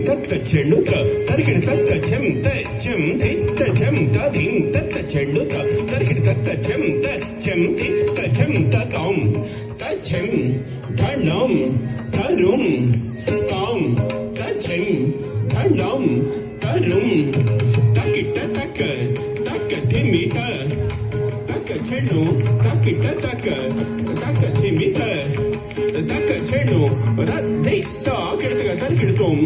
తత్త చెండుత తరికిడి తత్త చెంత చెంతి చెంత ధింత చెండుత తరికిడి తత్త చెంత చెంతి చెంత తాం తచెం ధనం తరుం తాం తచెం ధనం తరుం తకిట తక తక తిమిత తక చెడు తకిట తక తక తిమిత తక చెడు రద్ది తాకిడతగా తరికిడుతోం